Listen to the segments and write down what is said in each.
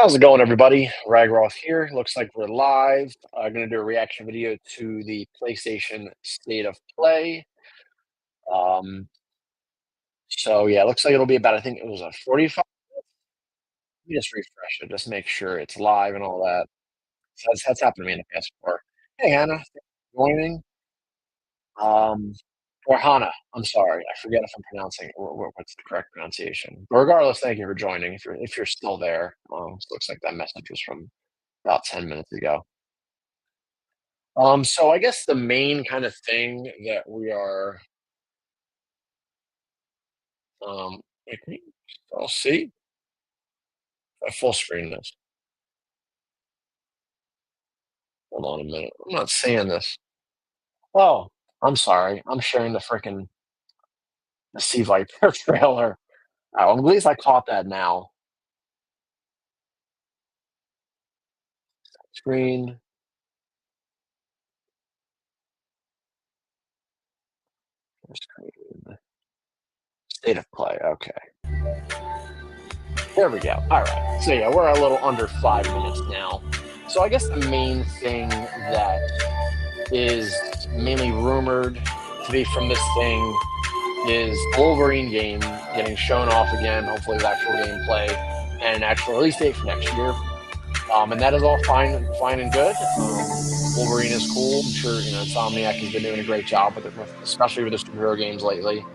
How's it going, everybody? Ragroff here. Looks like we're live. I'm going to do a reaction video to the PlayStation State of Play. Um, so yeah, looks like it'll be about, I think it was a 45. Let me just refresh it, just make sure it's live and all that. So that's happened to me in the past before. Hey, Hannah, thanks for joining. Um, or Hannah, I'm sorry, I forget if I'm pronouncing what's the correct pronunciation. But regardless, thank you for joining. If you're still there, looks like that message was from about 10 minutes ago. So I guess the main kind of thing that we are, wait, I'll see. I full screen this. Hold on a minute. I'm not seeing this. Oh, I'm sorry. I'm sharing the Sea Viper trailer. Oh, at least I caught that now. Screen, screen, state of play. Okay, there we go. All right. So yeah, we're a little under 5 minutes now. So I guess the main thing that is mainly rumored to be from this thing is Wolverine game getting shown off again, hopefully with actual gameplay and an actual release date for next year. And that is all fine and good. Wolverine is cool. I'm sure Insomniac has been doing a great job with it, especially with the superhero games lately.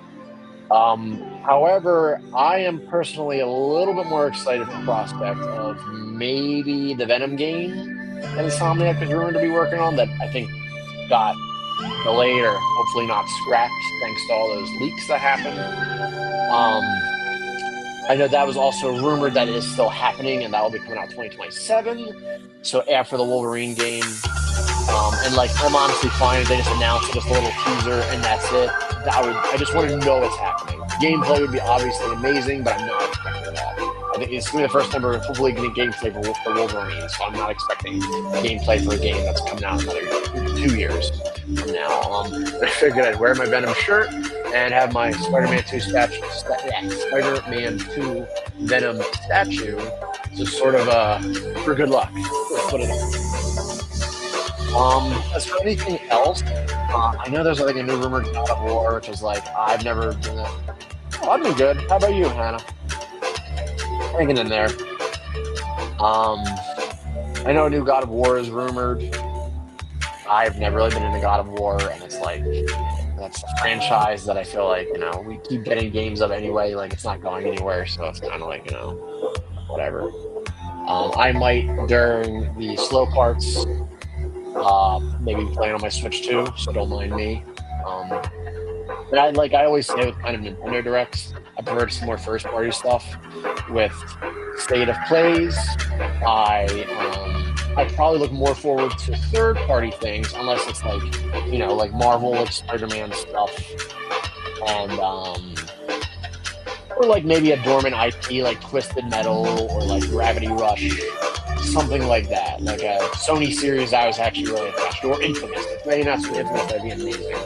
However, I am personally a little bit more excited for the prospect of maybe the Venom game that Insomniac is rumored to be working on that I think got delayed or hopefully not scrapped thanks to all those leaks that happened. I know that was also rumored that it is still happening and that will be coming out 2027. So after the Wolverine game. And like I'm honestly fine if they just announced just a little teaser and that's it. I just want to know what's happening. Gameplay would be obviously amazing, but I'm not expecting that. I think it's going to be the first time we're hopefully getting gameplay for Wolverine, so I'm not expecting gameplay for a game that's coming out in another 2 years from now. I figured I'd wear my Venom shirt and have my Spider-Man 2 Spider-Man 2 Venom statue, just sort of for good luck. Let's put it on. As for anything else, I know there's like a new rumored God of War, which is like I've never been. Oh, I've been good. How about you, Hannah? Hanging in there. I know a new God of War is rumored. I've never really been into God of War, and it's like that's a franchise that I feel like we keep getting games of anyway. Like it's not going anywhere, so it's kind of like whatever. I might during the slow parts. Maybe playing on my Switch too, so don't mind me. But I always say with kind of Nintendo Directs, I prefer some more first party stuff. With State of Plays, I probably look more forward to third party things, unless it's like Marvel, like Spider-Man stuff, and or like maybe a dormant IP like Twisted Metal or like Gravity Rush. Something like that, like a Sony series I was actually really attached to, or Infamous. Maybe not so Infamous, that'd be amazing.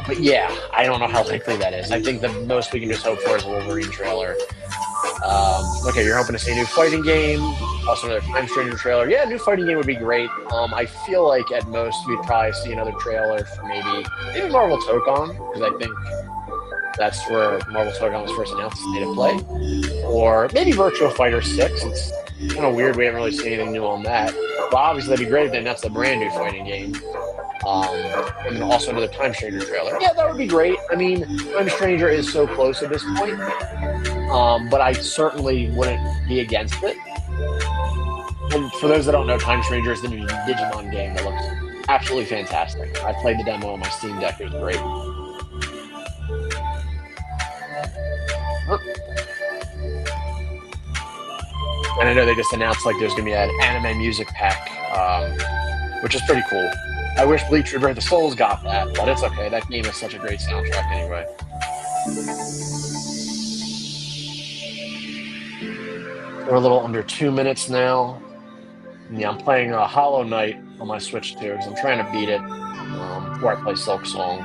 But yeah, I don't know how likely that is. I think the most we can just hope for is a Wolverine trailer. Okay, you're hoping to see a new fighting game, also another Time Stranger trailer. Yeah, a new fighting game would be great. I feel like at most we'd probably see another trailer for maybe Marvel Tokon, because I think that's where Marvel Tokon was first announced, State of Play, or maybe Virtua Fighter 6. It's kind of weird we haven't really seen anything new on that. But obviously, that'd be great if they announced a brand new fighting game. And also another Time Stranger trailer. Yeah, that would be great. I mean, Time Stranger is so close at this point. But I certainly wouldn't be against it. And for those that don't know, Time Stranger is the new Digimon game that looks absolutely fantastic. I played the demo on my Steam Deck. It was great. And I know they just announced there's gonna be an anime music pack, which is pretty cool. I wish Bleach Rebirth of Souls got that, but it's okay. That game is such a great soundtrack anyway. We're a little under 2 minutes now. Yeah, I'm playing Hollow Knight on my Switch too, because I'm trying to beat it before I play Silk Song.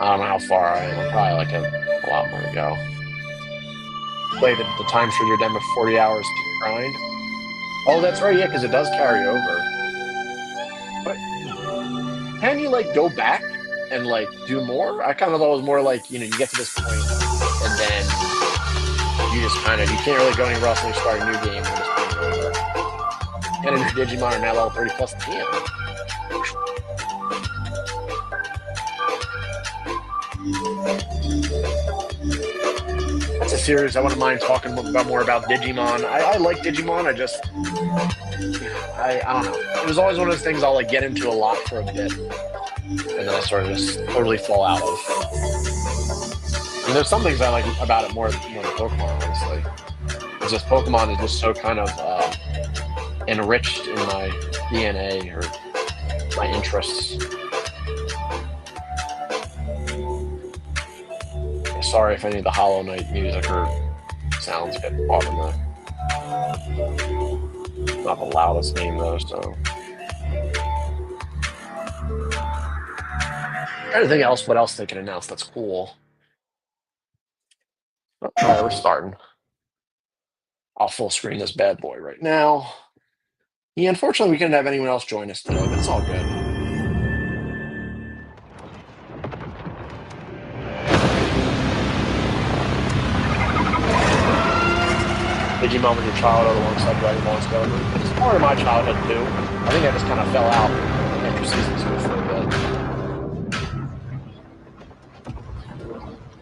I don't know how far I am. I'm probably a lot more to go. play the times for your demo 40 hours to grind. Oh, that's right, yeah, because it does carry over. But can you like go back and like do more? I kind of thought it was more like, you know, you get to this point and then you just kind of, you can't really go anywhere else when you start a new game and just play it over. And if Digimon are now level 30 plus, damn. That's a series I wouldn't mind talking about more about Digimon. I like Digimon. I don't know. It was always one of those things I'll like get into a lot for a bit, and then I sort of just totally fall out of. And there's some things I like about it more than Pokemon, honestly. It's just Pokemon is just so kind of enriched in my DNA or my interests. Sorry if any of the Hollow Knight music or sounds get off in the not the loudest game though, so. Anything else? What else they can announce that's cool? Oh, all right, we're starting. I'll full screen this bad boy right now. Yeah, unfortunately, we couldn't have anyone else join us today, but it's all good. Digimon with your childhood alongside Dragon Ball and Skeleton. It's part of my childhood too. I think I just kind of fell out after season 2 for a bit.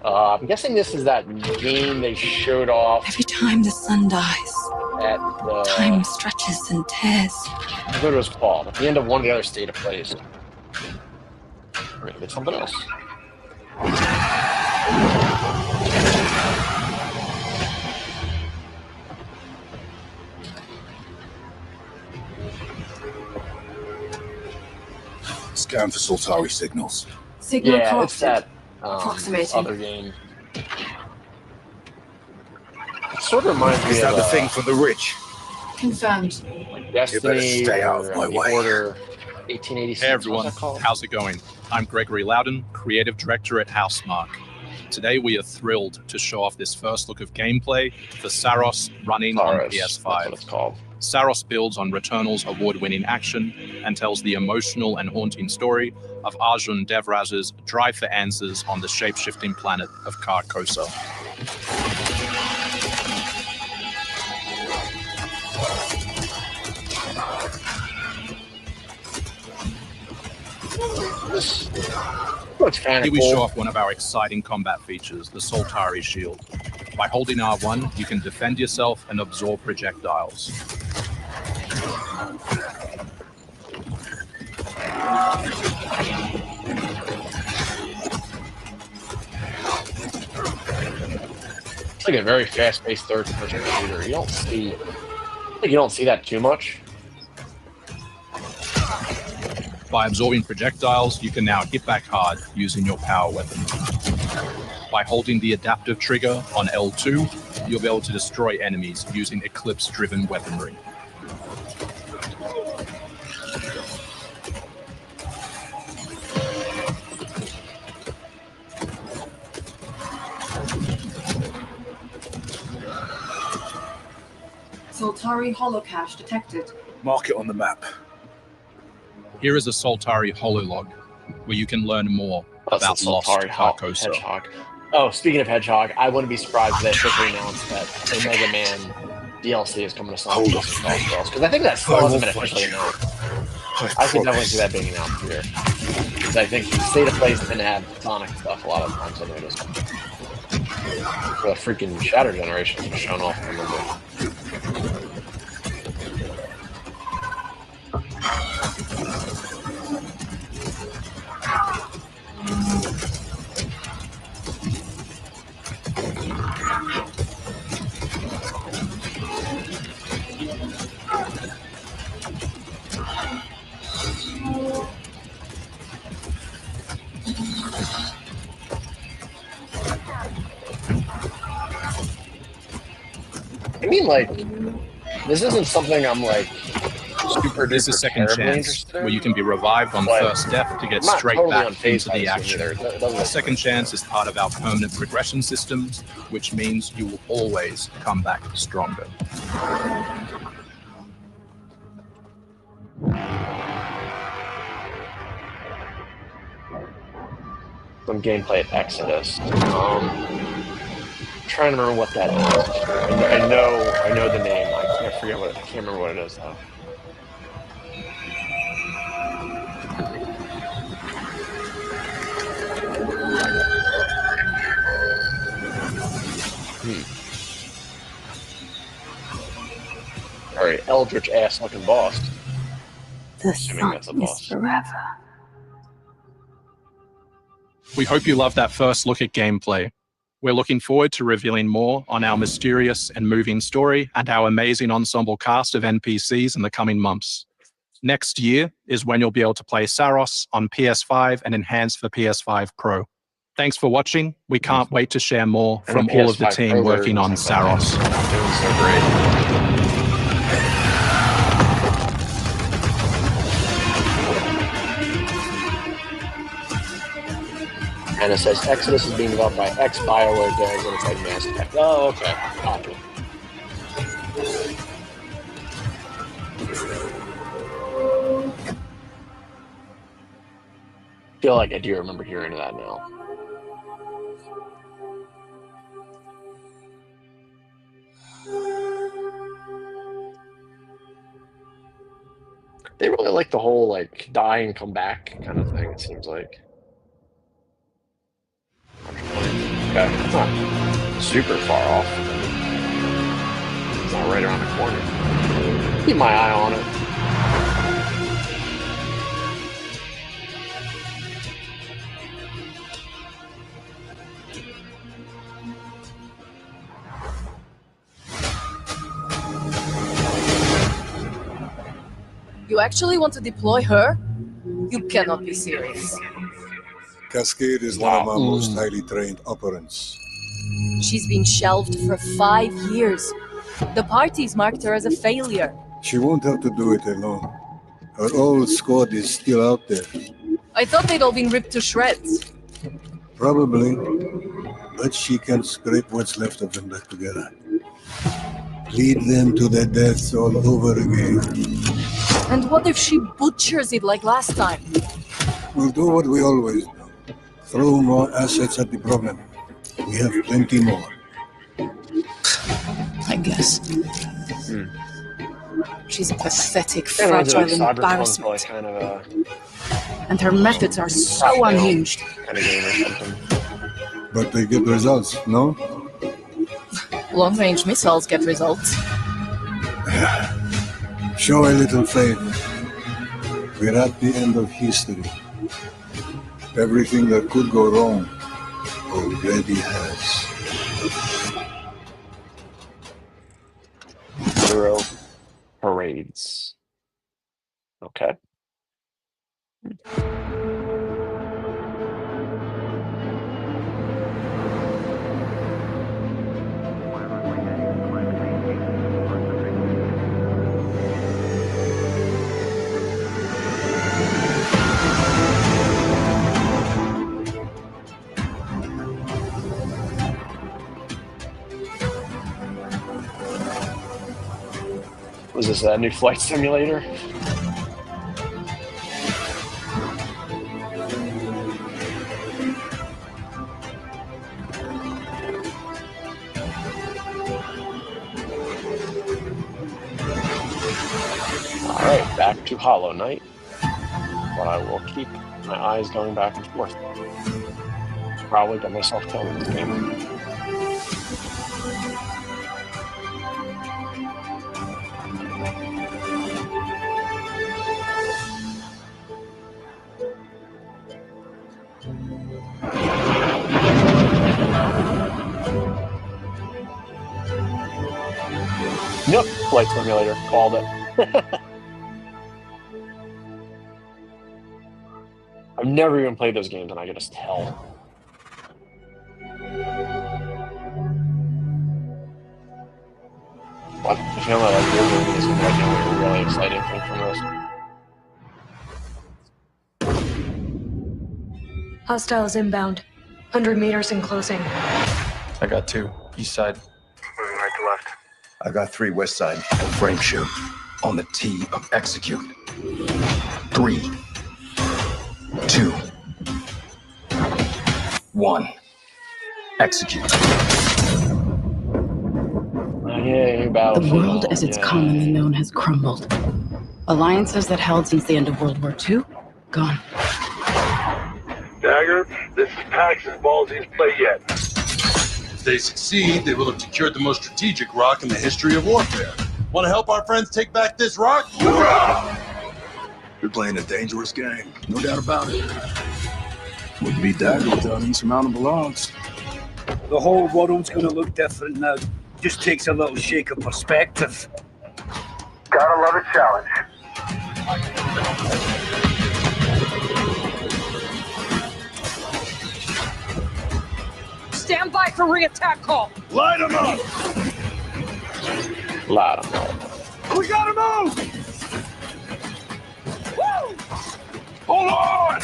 I'm guessing this is that game they showed off. Every time the sun dies, at the time stretches and tears. I forget what it was called. At the end of one of the other State of Plays. We're gonna get something else. Scan for Sultari signals. Signal Yeah, co-opted. it's that Approximating. other game. It sort of reminds me Is that of the thing for the rich? Confirmed. like Destiny stay out or of my the way. Order 1886. Hey everyone, What's that called? how's it going? I'm Gregory Loudon, Creative Director at Housemarque. Today we are thrilled to show off this first look of gameplay for Saros running on Taurus, that's what PS5. it's called. Saros builds on Returnal's award-winning action and tells the emotional and haunting story of Arjun Devraz's drive for answers on the shape-shifting planet of Carcosa. This looks kind Here of we show cool. off one of our exciting combat features, the Sultari Shield. By holding R1, you can defend yourself and absorb projectiles. It's like a very fast-paced third-person shooter. You don't see that too much. By absorbing projectiles, you can now hit back hard using your power weapon. By holding the adaptive trigger on L2, you'll be able to destroy enemies using Eclipse-driven weaponry. Sultari holocache detected. Mark it on the map. Here is a Sultari hololog, where you can learn more That's about the Lost Sultari Carcosa. Hedgehog. Oh, speaking of Hedgehog, I wouldn't be surprised if they quickly announced that the Mega Man DLC is coming to Sonic Hold Plus on, as well. Because I think that still I hasn't will been find officially you. announced. I I can definitely promise. see that being announced here. Because I think the State of Plays tend to have Sonic stuff a lot of times, I noticed. The freaking Shatter Generation was shown off, I remember. I mean, like, this isn't something I'm like super There's a duper second terribly chance interested in. where you can be revived on But first death to get I'm not straight totally back unfazed into by the this game action. either. It doesn't The look second chance is part of our permanent progression systems, which means you will always come back stronger. some gameplay at Exodus. Trying to remember what that is. I know the name. I can't remember what it is though. All right, eldritch ass looking boss. The Assuming that's a sun is boss. forever. We hope you loved that first look at gameplay. We're looking forward to revealing more on our mysterious and moving story and our amazing ensemble cast of NPCs in the coming months. Next year is when you'll be able to play Saros on PS5 and enhanced for PS5 Pro. Thanks for watching. We can't wait to share more And from the all of the PS5 team Pro working on version's not Saros. doing so great. And it says Exodus is being developed by BioWare games, and it's like Mass Effect. Oh, okay. Gotcha. Feel like I do remember hearing that now. They really like the whole like die and come back kind of thing, it seems like. Okay. It's not super far off. It's not right around the corner. Keep my eye on it. You actually want to deploy her? You cannot be serious. Cascade is one of our Wow. most highly trained operants. She's been shelved for 5 years. The parties marked her as a failure. She won't have to do it alone. Her old squad is still out there. I thought they'd all been ripped to shreds. Probably. But she can scrape what's left of them back together. Lead them to their deaths all over again. And what if she butchers it like last time? We'll do what we always do. Throw more assets at the problem. We have plenty more. I guess. She's a pathetic, Kind of fragile like Cyberpunk, embarrassment. like kind of a And her methods are so unhinged. kind of game or something. But they get results, no? Long-range missiles get results. Show a little faith. We're at the end of history. Everything that could go wrong already has. Zero parades. Okay. Was this a new flight simulator? Alright, back to Hollow Knight. But I will keep my eyes going back and forth. Probably get myself killed in this game. Nope, flight simulator. Called it. I've never even played those games and I can just tell. What? I feel like your movie is going to be like a really exciting thing from this. Hostiles inbound. 100 meters and closing. I got 2. East side. Moving right to left. I got 3 west side. Frame shoot. On the T of execute. 3, 2, 1. Execute. Yeah, The Battlefield. world as it's commonly known has crumbled. Alliances that held since the end of World War II, gone. Dagger, this is Pax's ballsiest play yet. If they succeed, they will have secured the most strategic rock in the history of warfare. Want to help our friends take back this rock? Hoorah! You're playing a dangerous game, no doubt about it. Wouldn't be Dagger without insurmountable odds. The whole world's gonna look different now. Just takes a little shake of perspective. Gotta love a challenge. Stand by for re-attack call. Light them up! Light 'em up. We gotta move! Woo! Hold on!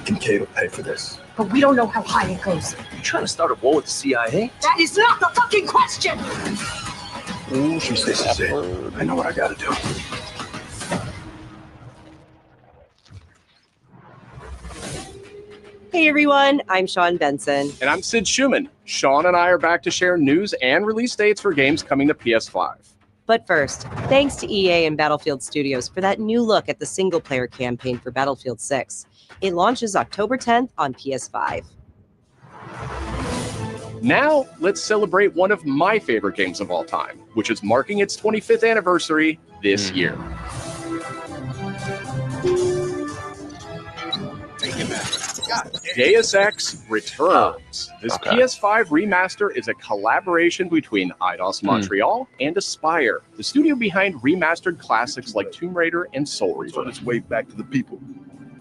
Kincaid will pay for this. But we don't know how high it goes. You trying to start a war with the CIA? That is not the fucking question! Ooh, she said This is it. I know what I gotta do. Hey everyone, I'm Sean Benson. And I'm Sid Schumann. Sean and I are back to share news and release dates for games coming to PS5. But first, thanks to EA and Battlefield Studios for that new look at the single-player campaign for Battlefield 6. It launches October 10th on PS5. Now, let's celebrate one of my favorite games of all time, which is marking its 25th anniversary this year. Deus Ex Returns. This PS5 remaster is a collaboration between Eidos Montreal and Aspyr, the studio behind remastered classics like Tomb Raider and Soul Reaver. On its way back to the people.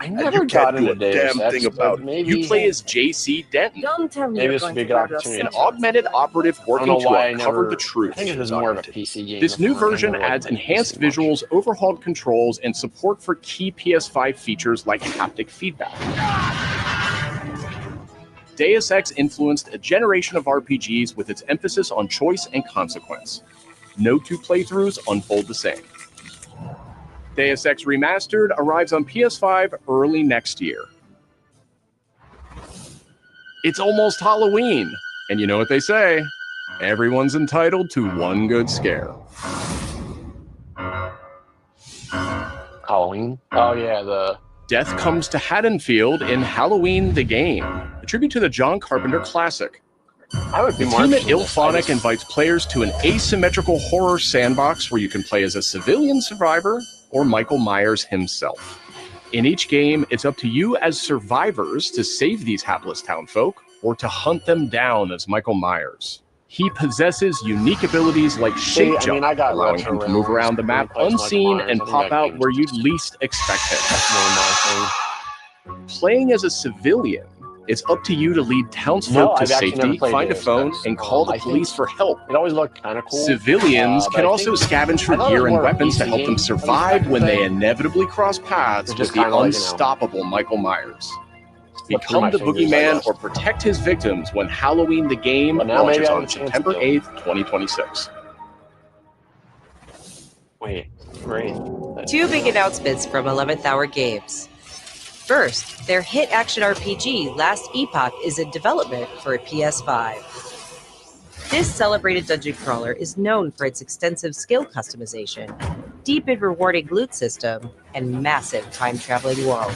I never got into Deus Ex, thing about it. maybe You play as JC Denton, Don't tell me maybe you're this going would be a to good murder us. opportunity. an augmented operative I don't working know to why I uncover never. the truth. I think it was more of a PC game. This new before. I version never liked adds the enhanced PC much. visuals, overhauled controls, and support for key PS5 features like haptic feedback. Deus Ex influenced a generation of RPGs with its emphasis on choice and consequence. No two playthroughs unfold the same. Deus Ex Remastered arrives on PS5 early next year. It's almost Halloween, and you know what they say, everyone's entitled to one good scare. Halloween. Oh yeah, the Death comes to Haddonfield in Halloween the Game, a tribute to the John Carpenter classic. I would be The more team at interested in this. I IllFonic just- invites players to an asymmetrical horror sandbox where you can play as a civilian survivor or Michael Myers himself. In each game, it's up to you as survivors to save these hapless townfolk or to hunt them down as Michael Myers. He possesses unique abilities like See, shape I jump, mean, I got allowing retro him to move realms, around the map plays Michael unseen Myers, and I think pop that out game's where you'd just- least expect him. That's more my thing. Playing as a civilian, it's up to you to lead townsfolk No, to I've actually never safety, played find a Deus phone, Ex. and call the I think police for help. It always looked kind of cool. Civilians but can I also think- scavenge for I thought it gear was and more a weapons to PC help them game, survive when they inevitably cross paths It's with just the kinda like, you know, unstoppable Michael Myers. slip through Become my the fingers, I boogeyman guess. or protect his victims when Halloween the Game But now maybe launches I on have a chance September to. 8th, 2026. Wait, great. 2 big announcements from 11th Hour Games. First, their hit action RPG, Last Epoch, is in development for a PS5. This celebrated dungeon crawler is known for its extensive skill customization, deep and rewarding loot system, and massive time-traveling world.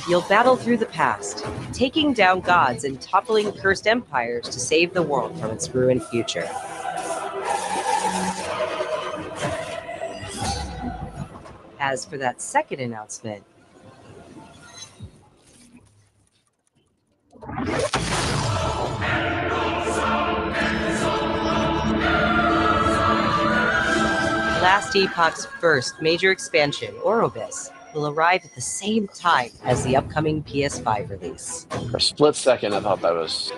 You'll battle through the past, taking down gods and toppling cursed empires to save the world from its ruined future. As for that second announcement, Last Epoch's first major expansion, Orobis, will arrive at the same time as the upcoming PS5 release. For a split second, I thought that was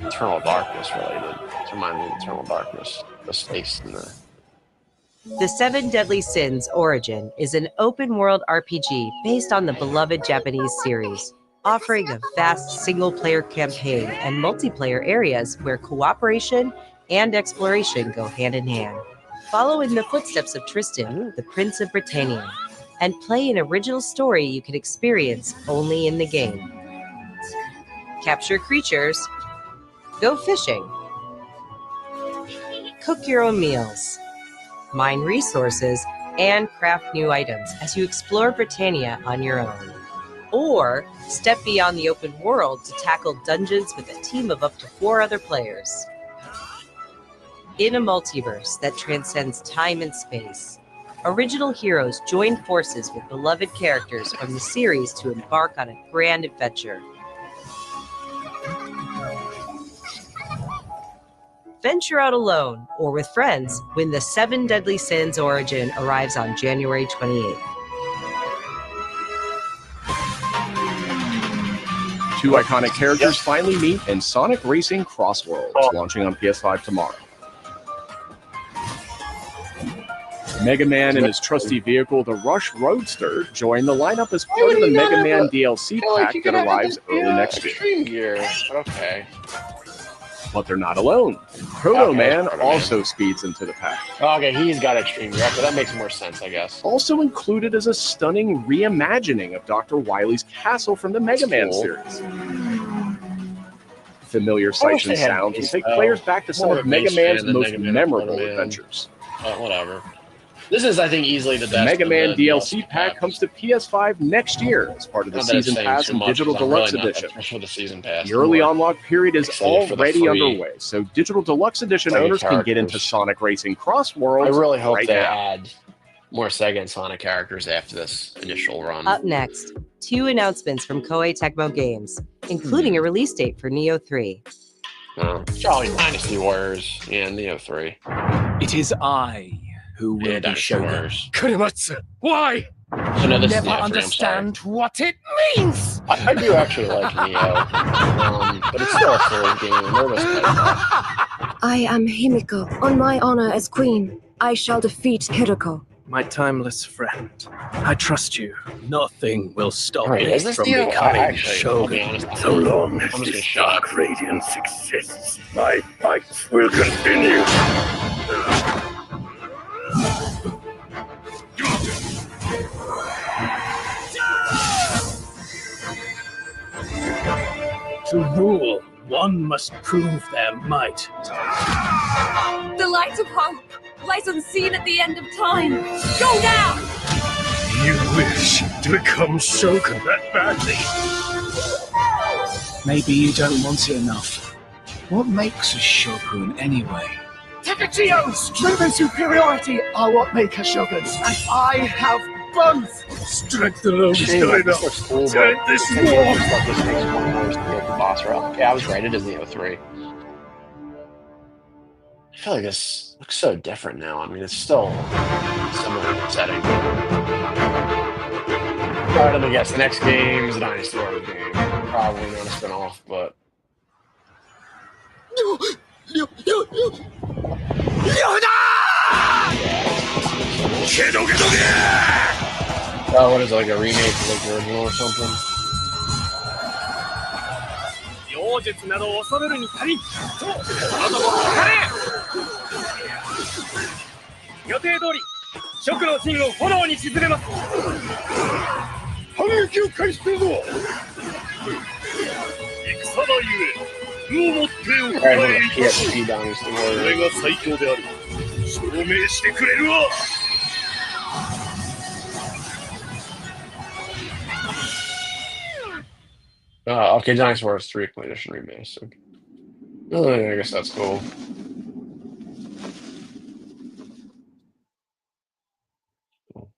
Eternal Darkness related. It reminds me of Eternal Darkness, the space and the. The Seven Deadly Sins Origin is an open-world RPG based on the beloved Japanese series, offering a vast single-player campaign and multiplayer areas where cooperation and exploration go hand in hand. Follow in the footsteps of Tristan, the Prince of Britannia, and play an original story you can experience only in the game. Capture creatures, go fishing, cook your own meals, mine resources, and craft new items as you explore Britannia on your own. Or step beyond the open world to tackle dungeons with a team of up to 4 other players. In a multiverse that transcends time and space, original heroes join forces with beloved characters from the series to embark on a grand adventure. Venture out alone or with friends when the Seven Deadly Sins Origin arrives on January 28th. Two iconic characters finally meet in Sonic Racing Cross Worlds, launching on PS5 tomorrow. Mega Man and his trusty vehicle, the Rush Roadster, join the lineup as part of the Mega Man DLC pack that arrives early next year. Extreme Gear, but okay. But they're not alone. Proto Man also speeds into the pack. Okay, he's got Extreme Gear, so that makes more sense, I guess. Also included is a stunning reimagining of Dr. Wily's castle from the Mega Man series. Familiar sights and sounds will take players back to some of Mega Man's most memorable adventures. Whatever. This is, I think, easily the best. The Mega Man DLC pack comes to PS5 next year as part of the Season Pass and Digital Deluxe Edition. The early unlock period is already underway, so Digital Deluxe Edition owners can get into Sonic Racing Cross Worlds. I really hope right they now. add more Sega and Sonic characters after this initial run. Up next, 2 announcements from Koei Tecmo Games, including a release date for Neo 3. Charlie Dynasty Warriors and Neo 3. It is I who will be Shogun. Kurimatsu, why? So no, this is Never Neo 3, understand what it means. I do actually like Neo, but it's still a Souls game. I'm nervous about that. I am Himiko. On my honor as queen, I shall defeat Kiriko. My timeless friend, I trust you. Nothing will stop Right, me is this from Neo? becoming I'll be Shogun. honest, So long as I'm just this gonna dark radiance exists, my fights will continue. To rule, one must prove their might. The light of hope lies unseen at the end of time. Go now! You wish to become Shogun that badly? Maybe you don't want it enough. What makes a Shogun anyway? Takachio, strength and superiority are what make us Shoguns, and I have both. Strength alone is not enough. To end this war. Yeah, I was right. It is Neo 3. I feel like this looks so different now. I mean, it's still similar setting. Alright, let me guess. The next game is a Dynasty Warriors game. Probably not a spin-off, but... Oh, what is it, like a remake of like the original or something? 妖術など恐れるに足りん。そう、あなたもかれ。予定通り、食の陣を炎に沈めます。反撃を開始するぞ。戦だゆえ、身をもってお帰りいたし。これが最強である。証明してくれるわ。Okay, Dynasty Warriors 3 Edition remastered. Oh, I guess that's cool.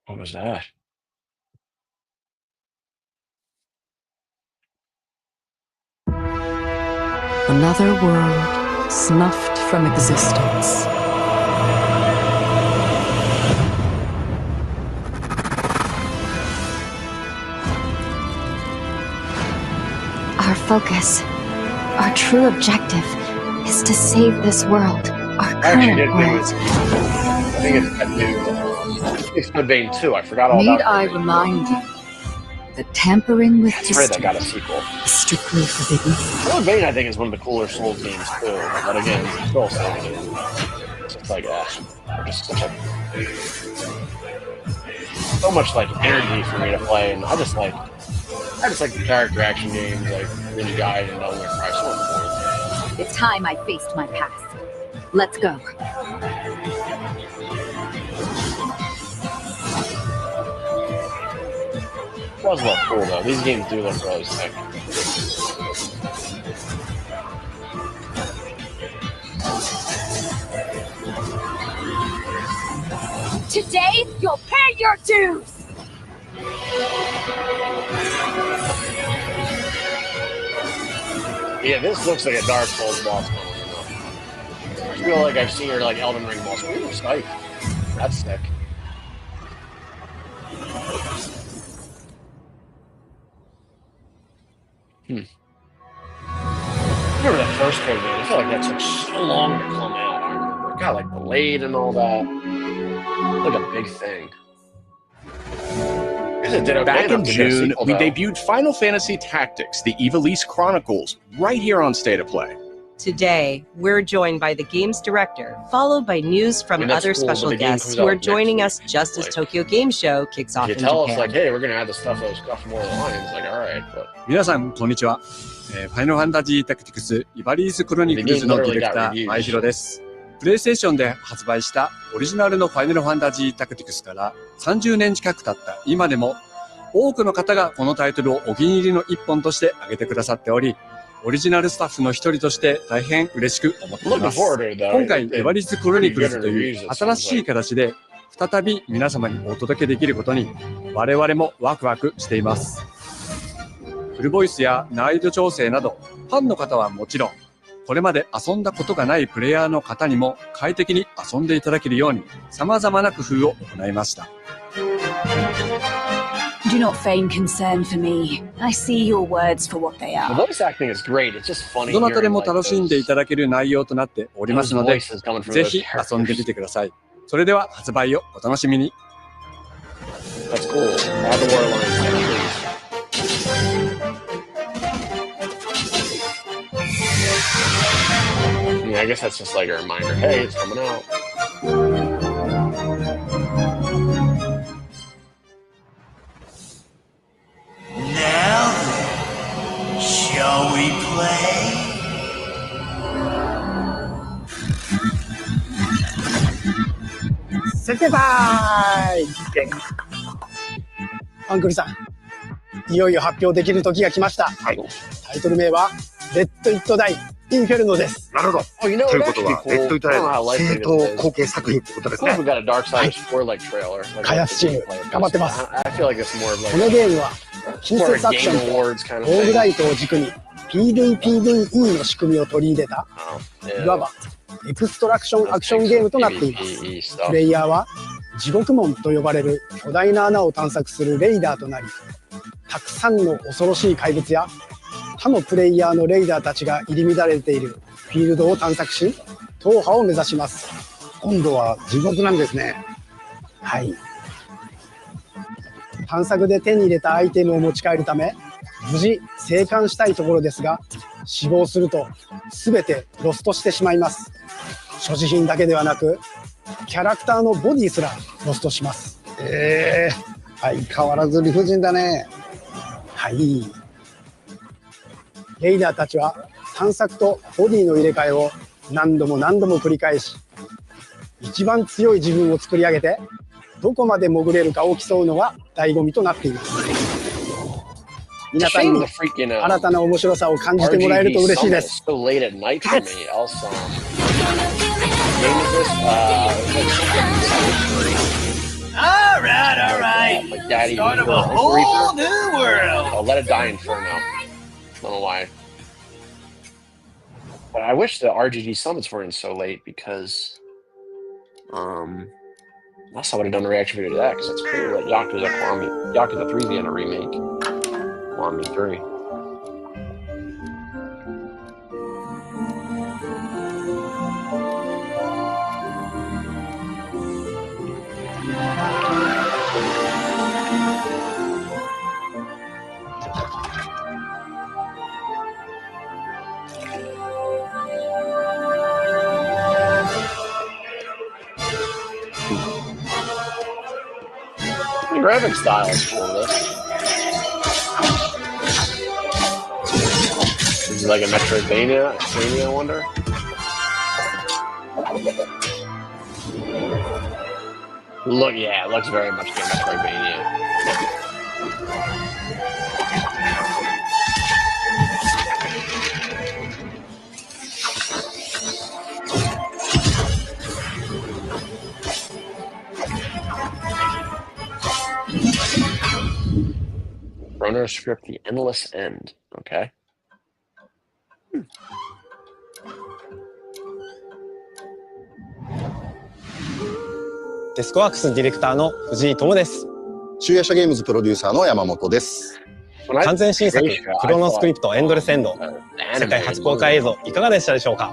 What was that? Another world snuffed from existence. Our focus, Our true objective is to save this world, our I actually current did think world. this. I think it's that new. It's Code Vein 2. I forgot all Need about I Code Vein 2. remind you that tampering with That's right, that history got a sequel. is strictly forbidden. Code Vein, I think, is one of the cooler Souls games too. But again, it's still a Souls game. It's just like, just such a so much like energy for me to play, and I just like the character action games like Ninja Gaiden and Devil May Cry so much more. It's time I faced my past. Let's go. It does look cool though. These games do look really sick. Today, you'll pay your dues! Yeah, this looks like a Dark Souls boss level. I feel like I've seen her like Elden Ring boss. Ooh, Spike. That's sick. I remember that first Code Vein. I feel like that took so long to come out. I remember it got like delayed and all that. Like a big thing. It did okay Back in enough to get a June, sequel, we though. debuted Final Fantasy Tactics, the Ivalice Chronicles, right here on State of Play. Today, we're joined by the game's director, followed by news from I mean, that's other cool, but special the game guests comes who out are next joining week. us just as Like, Tokyo Game Show kicks off You in tell us Japan. like, hey, we're gonna add the stuff that was got from more lines. Like, all right, but 皆さん、こんにちは。ファイナルファンタジータクティクスイバリーズクロニクルズのディレクター、前広です。プレイステーションで発売したオリジナルのファイナルファンタジータクティクスから30年近く経った今でも、多くの方がこのタイトルをお気に入りの一本として挙げてくださっており、オリジナルスタッフの一人として大変嬉しく思っています。今回、イバリーズクロニクルズという新しい形で再び皆様にお届けできることに我々もワクワクしています。フルボイスや難易度調整など、ファンの方はもちろん、これまで遊んだことがないプレイヤーの方にも快適に遊んでいただけるように様々な工夫を行いました。Do not feign concern for me. I see your words for what they the are. voice acting is great. It's just funny. どなたで hearing, も like, 楽しんでいただける内容となっておりますので、 those voices coming from ぜ those ひ characters. 遊んでみてください。それでは発売をお楽しみに。 That's cool. Add the war lines, please. Yeah, I guess that's just like a reminder. Hey, it's coming out. Now then, shall we play? セテバーイアンクルさん、いよいよ発表できる時が来ました。タイトル名は、レッド・イット・ダイ・インフェルノです。なるほど。 Oh, you know, という it ことは、 actually レッド・イ cool. ット・ I ダイ don't know how の life 正 it 当 is. 後継作品ってことです Cool ね if we。got a Dark Side of Light trailer. Like, 開発チーム、頑張ってます。 I feel like it's more of この like ゲームは、近 more of 接 a アクショ Game ンと Awards kind ロ of ーグラ thing. イトを軸に PVPVE の仕組みを取り入れた、いわばエクストラクションアクションゲームとなっています。プレイヤーは地獄門と呼ばれる巨大な穴を探索するレイダーとなり、たくさんの恐ろしい怪物や他のプレイヤーのレイダーたちが入り乱れているフィールドを探索し、踏破を目指します。今度は地獄なんですね。はい。探索で手に入れたアイテムを持ち帰るため、無事生還したいところですが、死亡すると全てロストしてしまいます。所持品だけではなく、キャラクターのボディすらロストします。相変わらず理不尽だね。はい。レイダーたちは探索とボディの入れ替えを何度も何度も繰り返し、一番強い自分を作り上げて、どこまで潜れるかを競うのが醍醐味となっています。皆さんに新たな面白さを感じてもらえると嬉しいです。So late at night for me. Else, game is this? All right. Like Daddy Start of a Reaper, whole new world. Oh, Let It Die Inferno. I don't know why. But I wish the RGG summits weren't so late because last I would have done a reaction video to that because it's cool that Yakuza 3 is getting a remake. Kiwami 3. graphic style is cool. This is like a Metroidvania, I wonder. Look, yeah, it looks very much like a Metroidvania. Runner script, The Endless End. Okay. デスコワークスディレクターの藤井智です。集英社ゲームズプロデューサーの山本です。完全新作クロノスクリプトエンドレスエンド、世界初公開映像いかがでしたでしょうか。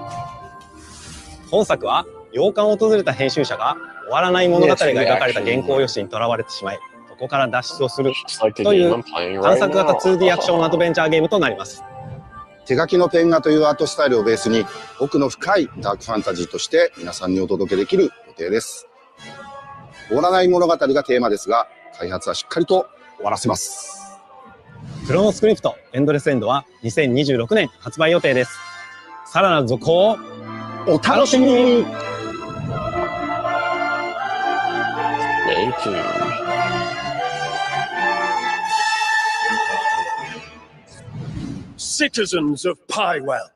本作は洋館を訪れた編集者が終わらない物語が描かれた原稿用紙にとらわれてしまい、そこから脱出をするという探索型 2D アクションアドベンチャーゲームとなります。手書きのペン画というアートスタイルをベースに奥の深いダークファンタジーとして皆さんにお届けできる予定です。終わらない物語がテーマですが、開発はしっかりと終わらせます。クロノスクリプトエンドレスエンドは2026年発売予定です。さらなる続報をお楽しみに。Citizens of Pywell.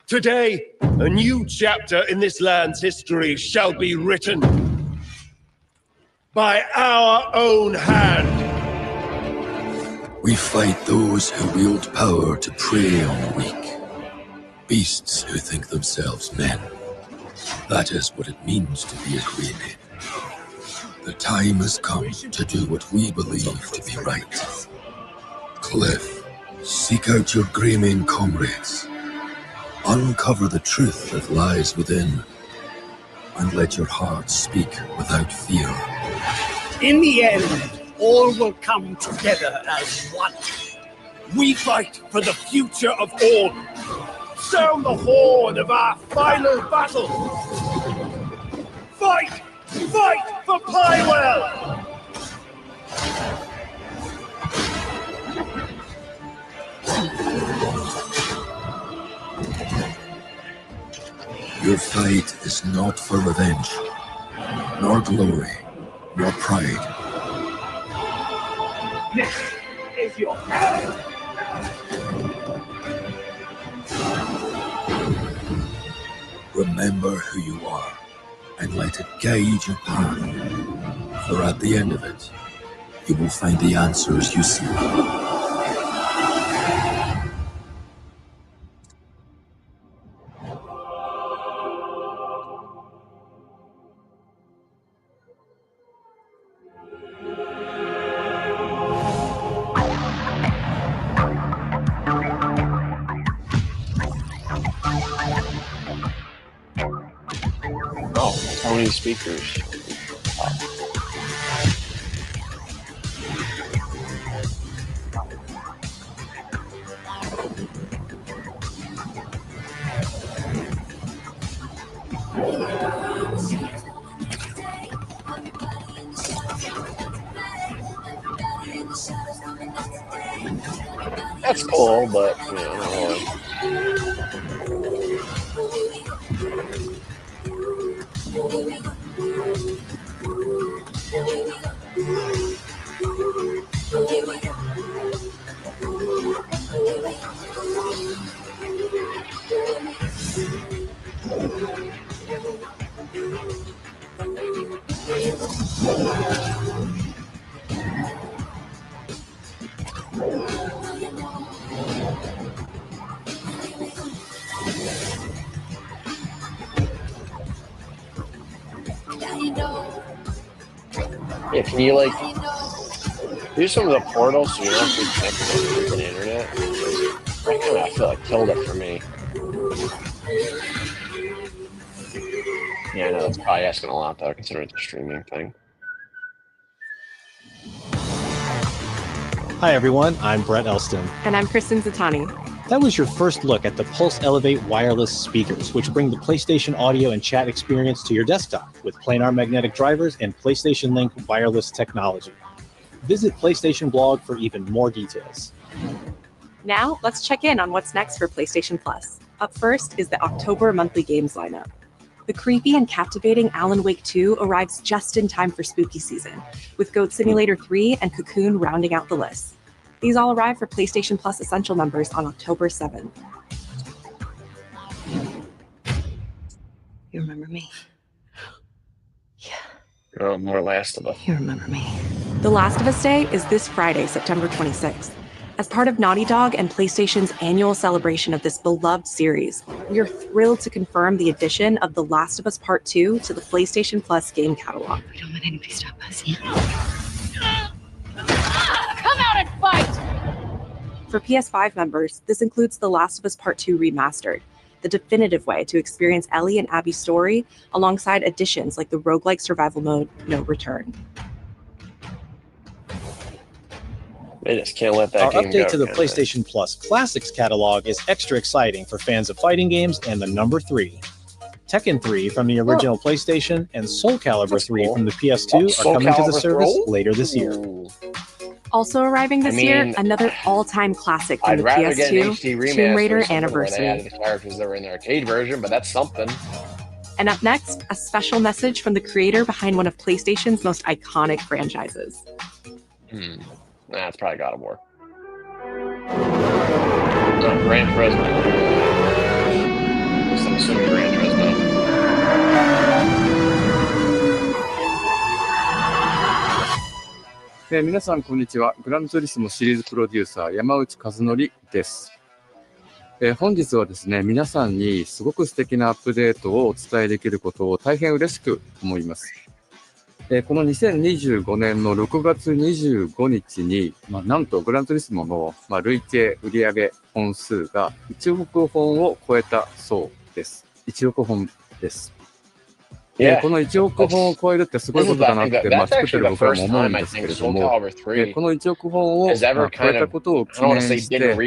Today, a new chapter in this land's history shall be written by our own hand. We fight those who wield power to prey on the weak, beasts who think themselves men. That is what it means to be a Greyman. The time has come to do what we believe to be right. Cliff, seek out your Greyman comrades. Uncover the truth that lies within, and let your heart speak without fear. In the end, all will come together as one. We fight for the future of all. Sound the horn of our final battle. Fight! Fight for Pywell! Your fight is not for revenge, nor glory, nor pride. This is your hand. Remember who you are, and let it guide your path. For at the end of it, you will find the answers you seek. How many speakers? That's cool, but you know, not really. Yeah, can you like do some of the portals so you don't have to be connected to the internet? That kind of, I feel like, killed it for me. Yeah, I know that's probably asking a lot though, considering it's a streaming thing. Hi everyone, I'm Brett Elston. And I'm Kristen Zatani. That was your first look at the Pulse Elevate wireless speakers, which bring the PlayStation audio and chat experience to your desktop with planar magnetic drivers and PlayStation Link wireless technology. Visit PlayStation blog for even more details. Now, let's check in on what's next for PlayStation Plus. Up first is the October monthly games lineup. The creepy and captivating Alan Wake 2 arrives just in time for spooky season, with Goat Simulator 3 and Cocoon rounding out the list. These all arrive for PlayStation Plus Essential members on October 7th. You remember me? Oh, more Last of Us. You remember me? The Last of Us Day is this Friday, September 26th. As part of Naughty Dog and PlayStation's annual celebration of this beloved series, we are thrilled to confirm the addition of The Last of Us Part 2 to the PlayStation Plus game catalog. We don't let anybody stop us. Come out and fight! For PS5 members, this includes The Last of Us Part 2 Remastered, the definitive way to experience Ellie and Abby's story, alongside additions like the roguelike survival mode No Return. They just can't let that Our game update go, to the can PlayStation Plus Classics catalog is extra exciting for fans of fighting games and the number 3. Tekken 3 from the original PlayStation and Soul Calibur 3 from the PS2 are coming to the service later this year. Also arriving this year, another all-time classic from I'd the rather get an PS2, HD remaster Tomb Raider or something Anniversary. where they added the characters that were in the arcade version, but that's something. And up next, a special message from the creator behind one of PlayStation's most iconic franchises. Nah, it's probably God of War. No, Gran Turismo. At least I'm assuming Gran Turismo. 皆さんこんにちは。グランツーリスモシリーズプロデューサー山内和則です。本日はですね、皆さんにすごく素敵なアップデートをお伝えできることを大変嬉しく思います。この2025年の6月25日に、なんとグランツーリスモの、累計売上本数が1億本を超えたそうです。1億本です。この1億本を超えるってすごいことだなって、作ってる僕らも思うんですけれども、この1億本を超えたことを記念して、こ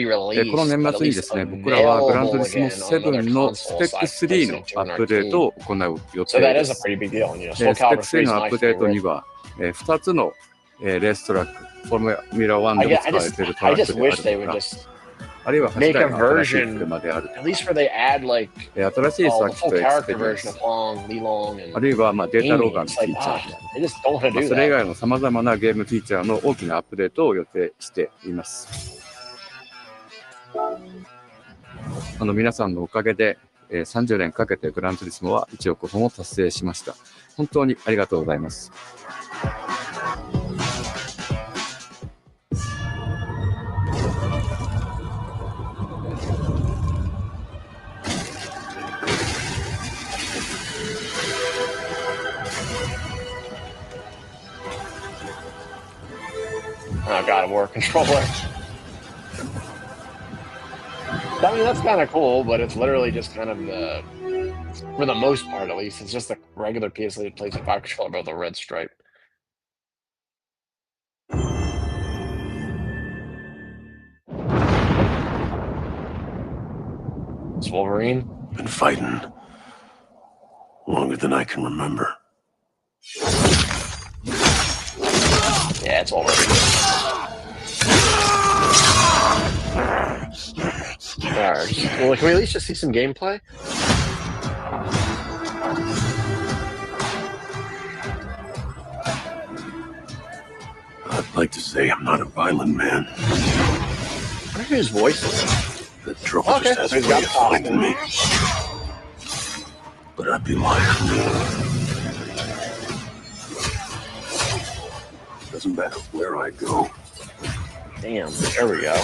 の年末にですね、僕らはグランツーリスモ7のスペック3のアップデートを行う予定です。スペック3のアップデートには、2つのレーストラック、フォーミュラ1でも使われているトラックであるとか、あるいは8台の新しい車であるとか、新しいサーキットエクスペリエンス、あるいはデータローガンのフィーチャー、それ以外のさまざまなゲームフィーチャーの大きなアップデートを予定しています。皆さんのおかげで、30年かけてグランツーリスモは1億本を達成しました。本当にありがとうございます。Oh, God of War controller. I mean, that's kind of cool, but it's literally just kind of the, for the most part at least, it's just a regular PS5 PlayStation 5 controller with a red stripe. It's Wolverine. Been fighting longer than I can remember. Yeah, it's Wolverine. Alright, well, can we at least just see some gameplay? I'd like to say I'm not a violent man. I hear his voice. The trouble just has a way of finding me. But I'd be lying. Doesn't matter where I go. Damn, there we go.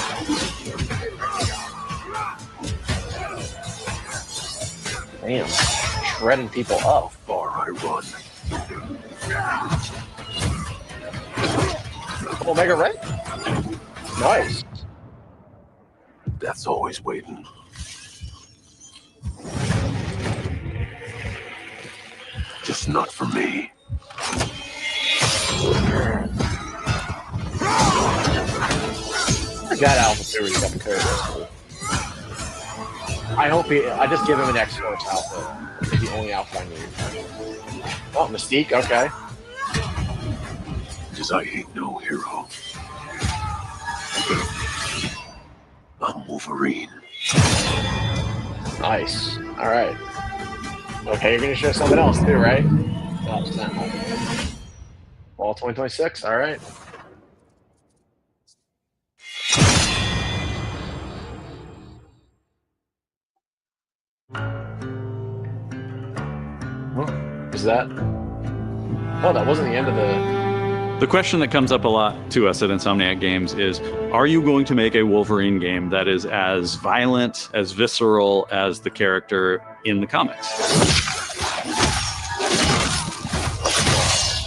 Damn, shredding people up. How far I run. Oh, Mega Ray? Nice. Death's always waiting. Just not for me. I got Alpha Series up in Curry. I hope I just give him an X-Force outfit. It's the only outfit I need. Oh, Mystique, okay. Because I ain't no hero. I'm Wolverine. Nice. All right. Okay, you're gonna show something else too, right? Oh, Sentinel. Fall 2026. All right. Is that? Oh, that wasn't the end of the. The question that comes up a lot to us at Insomniac Games is, are you going to make a Wolverine game that is as violent, as visceral as the character in the comics?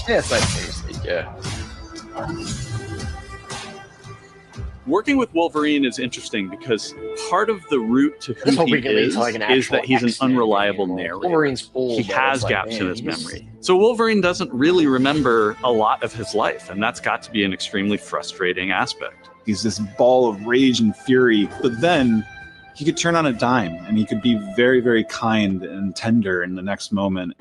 Yeah, it's like seriously, yeah. Working with Wolverine is interesting because part of the route to who he is that he's an unreliable narrator. Wolverine's old, he has gaps in his memory. So Wolverine doesn't really remember a lot of his life, and that's got to be an extremely frustrating aspect. He's this ball of rage and fury, but then he could turn on a dime, and he could be very, very kind and tender in the next moment.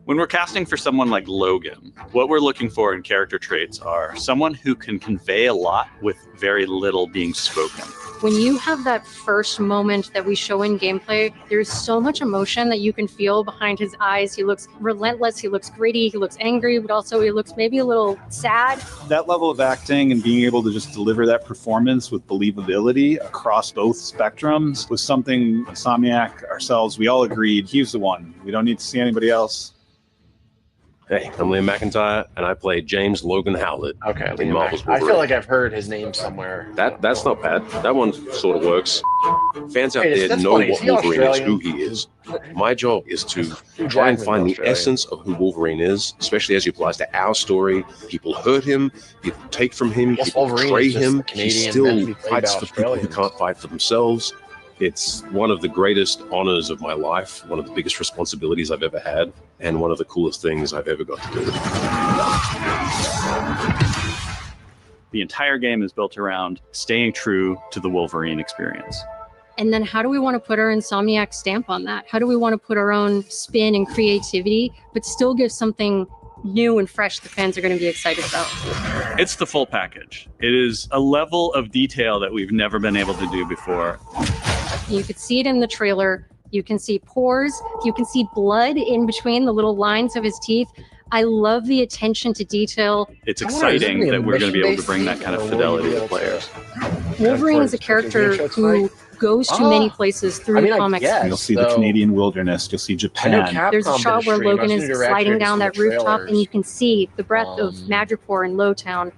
When we're casting for someone like Logan, what we're looking for in character traits are someone who can convey a lot with very little being spoken. When you have that first moment that we show in gameplay, there's so much emotion that you can feel behind his eyes. He looks relentless, he looks gritty, he looks angry, but also he looks maybe a little sad. That level of acting and being able to just deliver that performance with believability across both spectrums was something Insomniac, ourselves, we all agreed he's the one. We don't need to see anybody else. Hey, I'm Liam McIntyre, and I play James Logan Howlett in Marvel's Wolverine. I feel like I've heard his name somewhere. That's not bad. That one sort of works. Fans out there know what Wolverine is, who he is. My job is to try and find the essence of who Wolverine is, especially as he applies to our story. People hurt him, people take from him, people betray him. He still fights for people who can't fight for themselves. It's one of the greatest honors of my life, one of the biggest responsibilities I've ever had, and one of the coolest things I've ever got to do. The entire game is built around staying true to the Wolverine experience. And then how do we want to put our Insomniac stamp on that? How do we want to put our own spin and creativity, but still give something new and fresh the fans are going to be excited about? It's the full package. It is a level of detail that we've never been able to do before. You could see it in the trailer. You can see pores. You can see blood in between the little lines of his teeth. I love the attention to detail. It's exciting that we're going to be able to bring that kind of fidelity to players. Wolverine is a character who goes to many places through comics. You'll see the Canadian wilderness. You'll see Japan. There's a shot where Logan is sliding down that rooftop, and you can see the breath of Madripoor in Lowtown.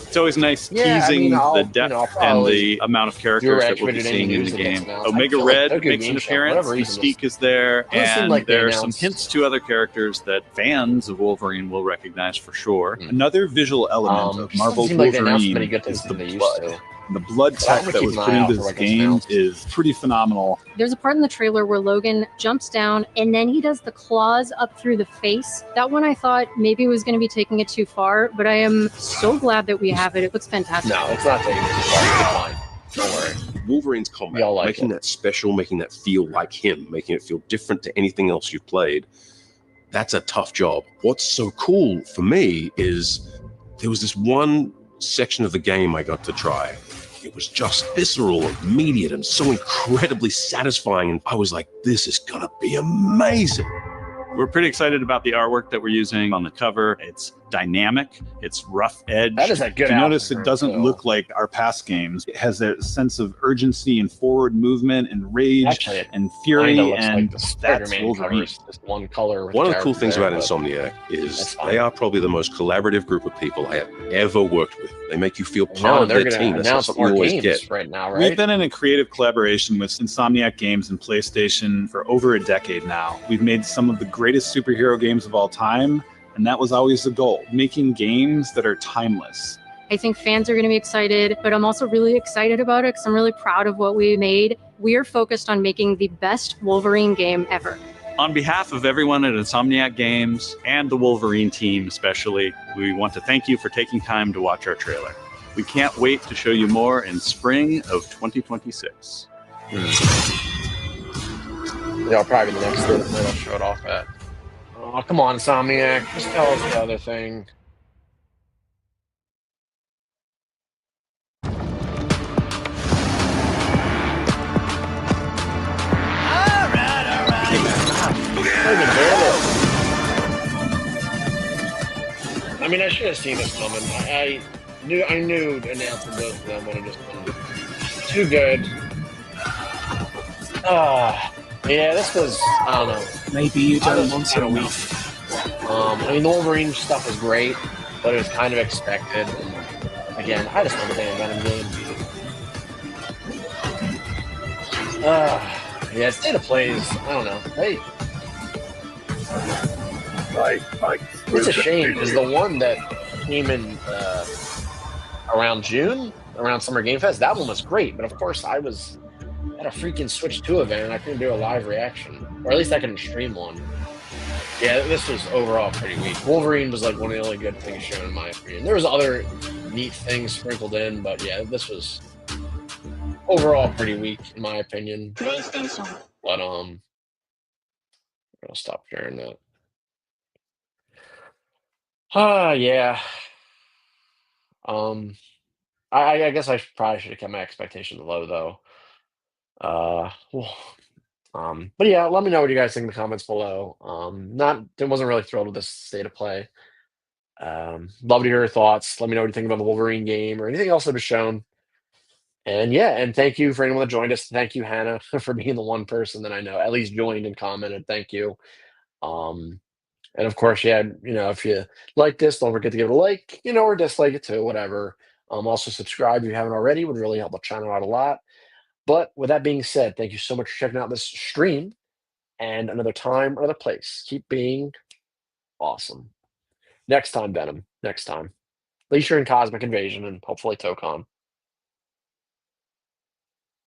It's always nice teasing the depth and the amount of characters that we'll be seeing in the game. Omega Red makes an appearance, Mystique is there, and there are some hints to other characters that fans of Wolverine will recognize for sure. Another visual element of Marvel's Wolverine is the blood. The blood tech that was put into this game is pretty phenomenal. There's a part in the trailer where Logan jumps down and then he does the claws up through the face. That one I thought maybe was going to be taking it too far, but I am so glad that we have it. It looks fantastic. No, it's not taking it too far. It's fine. Don't worry. Wolverine's combat, making that special, making that feel like him, making it feel different to anything else you've played, that's a tough job. What's so cool for me is there was this one section of the game I got to try. It was just visceral and immediate and so incredibly satisfying. And I was like, this is going to be amazing. We're pretty excited about the artwork that we're using on the cover. It's dynamic, it's rough edge. That is a good You notice it doesn't look like our past games. It has that sense of urgency and forward movement and rage and fury, and that's Wolverine. Just one color. One of the cool things about Insomniac is they are probably the most collaborative group of people I have ever worked with. They make you feel part of their team. That's not something you always get. Right now, right? We've been in a creative collaboration with Insomniac Games and PlayStation for over a decade now. We've made some of the greatest superhero games of all time, and that was always the goal, making games that are timeless. I think fans are going to be excited, but I'm also really excited about it because I'm really proud of what we made. We're focused on making the best Wolverine game ever. On behalf of everyone at Insomniac Games and the Wolverine team especially, we want to thank you for taking time to watch our trailer. We can't wait to show you more in spring of 2026. I'll probably be the next thing that I'll show it off at. Oh, come on, Insomniac. Just tell us the other thing. I mean, I should have seen this coming. I knew announcing both of them would have just been too good. Yeah, this was, I don't know. Maybe you don't want to weak. I mean, the Wolverine stuff was great, but it was kind of expected. And again, I just want a damn Venom game. Yeah, State of Plays, I don't know. Hey. It's a shame because the one that came in around June, around Summer Game Fest, that one was great. But of course, I was at a freaking Switch 2 event and I couldn't do a live reaction, or at least I couldn't stream one. Yeah, this was overall pretty weak. Wolverine was like one of the only good things shown in my opinion. There was other neat things sprinkled in, but yeah, this was overall pretty weak in my opinion. But I'll stop sharing that. Yeah. I guess I probably should have kept my expectations low though. But yeah, let me know what you guys think in the comments below. Wasn't really thrilled with this state of play. Love to hear your thoughts. Let me know what you think about the Wolverine game or anything else that was shown. And yeah, and thank you for anyone that joined us. Thank you, Hannah, for being the one person that I know at least joined and commented. Thank you. And of course, yeah, if you like this, don't forget to give it a like, or dislike it too, whatever. Also subscribe if you haven't already, would really help the channel out a lot. But with that being said, thank you so much for checking out this stream. And another time, another place. Keep being awesome. Next time, Venom. Next time. At least you're in Cosmic Invasion and hopefully Tokon.